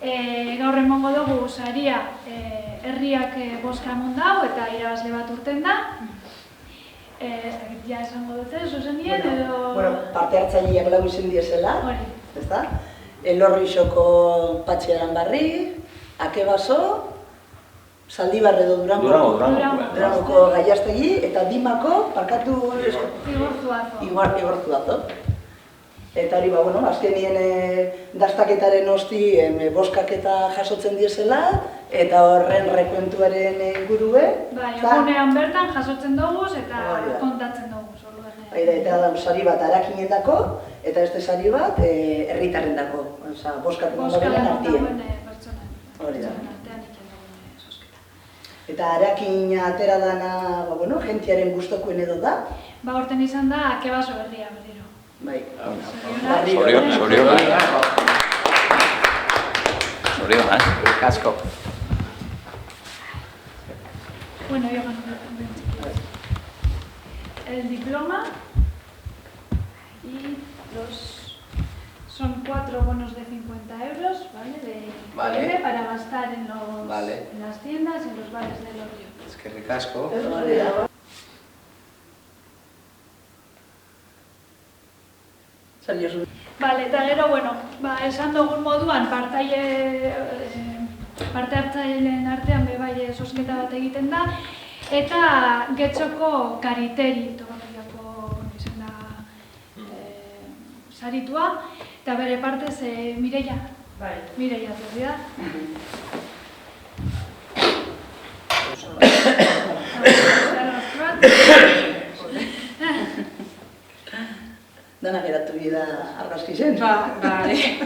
Gaur emongo dugu saria herriak boska emon dau eta irabazle bat urten da. Ja esango dute, zuzenien edo... Parte hartzaileak lau izen diezela, ezta? Elorrixoko Patxi Aranbarri, Akebaso, Zaldibar edo Durangoko Gaiastegi eta Dimako, parkatu... Igorzuazo. Eta hori, azkenien dastaketaren osti boskaketa jasotzen diezela, eta horren rekuentuaren ingurue. Egunean bertan jasotzen dugu eta kontatzen dugu. Eta da, sari bat arakinetako, eta beste sari bat herritarrendako. Boskatu gondaren artien. Hori da. Eta arakin atera dana, jentiaren gustokoen edo da? Horten izan da, Akebaso berria berriro. Bai. Zorionak, kasko. Bueno, yo gano el diploma y son 4 bonos de 50 euros, ¿vale? Para gastar en las tiendas y en los bares del Orrio. Es que ricasco. Vale, eta gero, esan dugun moduan parte hartzaileen artean bai zozketa bat egiten da, eta Getxoko Kariteri Tobakiako izan da saritua, eta bere partez Mireia. Mireia zerri da. Dana geratu bida argazki zen. Bale.